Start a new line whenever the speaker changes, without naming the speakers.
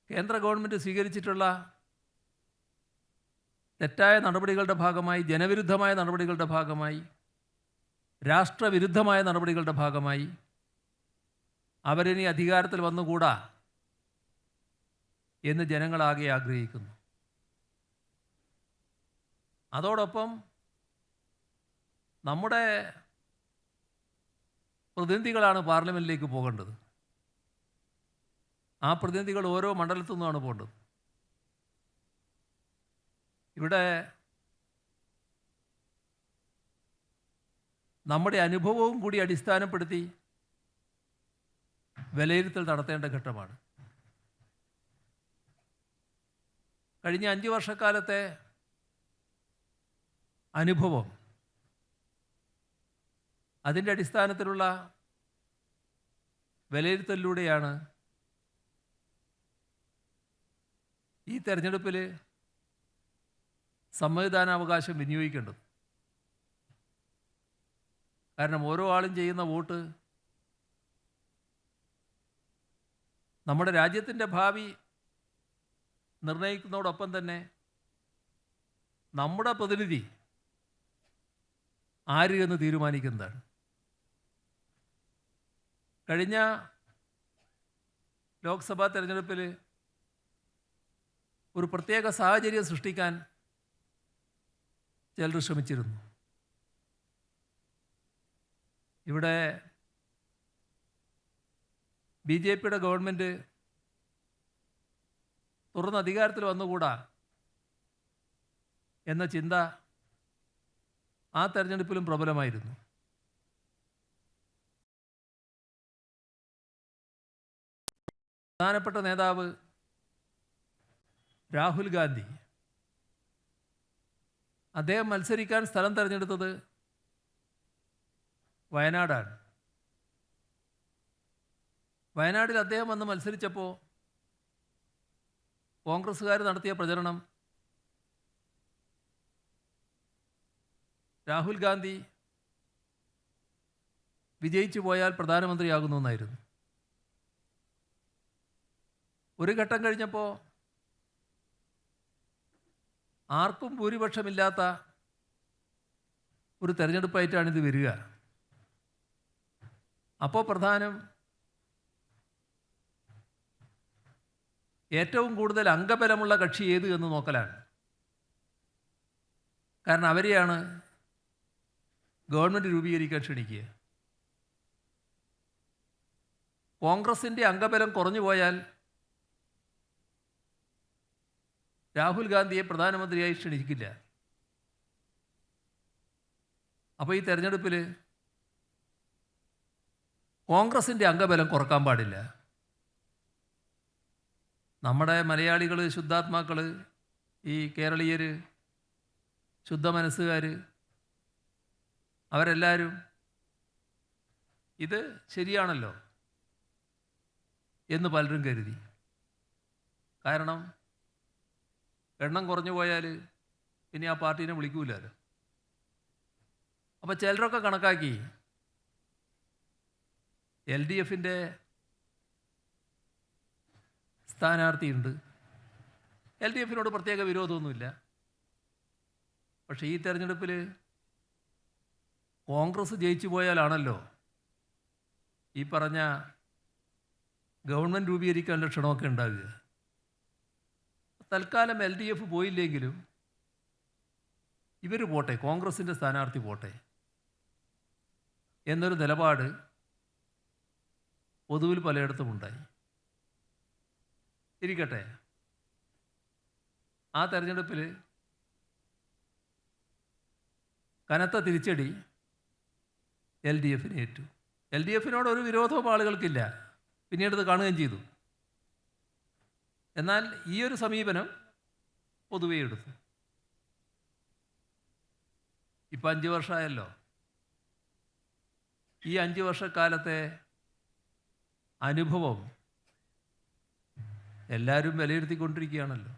കേന്ദ്ര ഗവൺമെൻറ് സ്വീകരിച്ചിട്ടുള്ള തെറ്റായ നടപടികളുടെ ഭാഗമായി, ജനവിരുദ്ധമായ നടപടികളുടെ ഭാഗമായി, രാഷ്ട്രവിരുദ്ധമായ നടപടികളുടെ ഭാഗമായി അവരിനി അധികാരത്തിൽ വന്നുകൂടാ എന്ന് ജനങ്ങളാകെ ആഗ്രഹിക്കുന്നു. അതോടൊപ്പം നമ്മുടെ പ്രതിനിധികളാണ് പാർലമെൻറ്റിലേക്ക് പോകേണ്ടത്. ആ പ്രതിനിധികൾ ഓരോ മണ്ഡലത്തു നിന്നാണ് പോകേണ്ടത്. ഇവിടെ നമ്മുടെ അനുഭവവും കൂടി അടിസ്ഥാനപ്പെടുത്തി വിലയിരുത്തൽ നടത്തേണ്ട ഘട്ടമാണ്. കഴിഞ്ഞ 5 വർഷക്കാലത്തെ അനുഭവം, അതിൻ്റെ അടിസ്ഥാനത്തിലുള്ള വിലയിരുത്തലിലൂടെയാണ് ഈ തെരഞ്ഞെടുപ്പിൽ സമ്മതിദാനാവകാശം വിനിയോഗിക്കേണ്ടത്. കാരണം ഓരോ ആളും ചെയ്യുന്ന വോട്ട് നമ്മുടെ രാജ്യത്തിൻ്റെ ഭാവി നിർണ്ണയിക്കുന്നതോടൊപ്പം തന്നെ നമ്മുടെ പ്രതിനിധി ആര് എന്ന് തീരുമാനിക്കുന്നതാണ്. കഴിഞ്ഞ ലോക്സഭാ തെരഞ്ഞെടുപ്പിൽ ഒരു പ്രത്യേക സാഹചര്യം സൃഷ്ടിക്കാൻ ചിലർ ശ്രമിച്ചിരുന്നു. ഇവിടെ BJP-യുടെ ഗവൺമെൻറ് തുറന്ന് അധികാരത്തിൽ വന്നുകൂടാ എന്ന ചിന്ത ആ തെരഞ്ഞെടുപ്പിലും പ്രബലമായിരുന്നു. പ്രധാനപ്പെട്ട നേതാവ് രാഹുൽ ഗാന്ധി, അദ്ദേഹം മത്സരിക്കാൻ സ്ഥലം തിരഞ്ഞെടുത്തത് വയനാടാണ്. വയനാട്ടിൽ അദ്ദേഹം വന്ന് മത്സരിച്ചപ്പോൾ കോൺഗ്രസ്സുകാർ നടത്തിയ പ്രചരണം രാഹുൽ ഗാന്ധി വിജയിച്ചു പോയാൽ പ്രധാനമന്ത്രിയാകുന്നു എന്നായിരുന്നു. ഒരു ഘട്ടം കഴിഞ്ഞപ്പോൾ ആർക്കും ഭൂരിപക്ഷമില്ലാത്ത ഒരു തെരഞ്ഞെടുപ്പായിട്ടാണിത് വരിക. അപ്പോൾ പ്രധാനം ഏറ്റവും കൂടുതൽ അംഗബലമുള്ള കക്ഷി ഏത് എന്ന് നോക്കലാണ്. കാരണം അവരെയാണ് ഗവൺമെൻറ് രൂപീകരിക്കാൻ ക്ഷണിക്കുക. കോൺഗ്രസിൻ്റെ അംഗബലം കുറഞ്ഞു പോയാൽ രാഹുൽ ഗാന്ധിയെ പ്രധാനമന്ത്രിയായി ക്ഷണിക്കില്ല. അപ്പോൾ ഈ തെരഞ്ഞെടുപ്പിൽ കോൺഗ്രസിൻ്റെ അംഗബലം കുറക്കാൻ പാടില്ല. നമ്മുടെ മലയാളികൾ, ശുദ്ധാത്മാക്കൾ, ഈ കേരളീയർ, ശുദ്ധ മനസ്സുകാർ, അവരെല്ലാവരും ഇത് ശരിയാണല്ലോ എന്ന് പലരും കരുതി. കാരണം എണ്ണം കുറഞ്ഞു പോയാൽ ഇനി ആ പാർട്ടീനെ വിളിക്കൂലല്ലോ. അപ്പോൾ ചിലരൊക്കെ കണക്കാക്കി LDF-ൻ്റെ സ്ഥാനാർത്ഥിയുണ്ട്, LDF-നോട് പ്രത്യേക വിരോധമൊന്നുമില്ല. പക്ഷേ ഈ തെരഞ്ഞെടുപ്പിൽ കോൺഗ്രസ് ജയിച്ചു പോയാലാണല്ലോ ഈ പറഞ്ഞ ഗവൺമെൻറ് രൂപീകരിക്കാനുള്ള ക്ഷണമൊക്കെ ഉണ്ടാകുക. തൽക്കാലം LDF പോയില്ലെങ്കിലും ഇവർ പോട്ടെ, കോൺഗ്രസിൻ്റെ സ്ഥാനാർത്ഥി പോട്ടെ എന്നൊരു നിലപാട് പൊതുവിൽ പലയിടത്തും ഉണ്ടായി. ഇരിക്കട്ടെ, ആ തെരഞ്ഞെടുപ്പിൽ കനത്ത തിരിച്ചടി LDF-ന് ഏറ്റു. LDF-നോട് ഒരു വിരോധവും ആളുകൾക്കില്ല, പിന്നീട് ഇത് കാണുകയും ചെയ്തു. എന്നാൽ ഈ ഒരു സമീപനം പൊതുവെ എടുത്തു. ഇപ്പം 5 വർഷമായല്ലോ. ഈ 5 വർഷക്കാലത്തെ അനുഭവം എല്ലാവരും വിലയിരുത്തിക്കൊണ്ടിരിക്കുകയാണല്ലോ.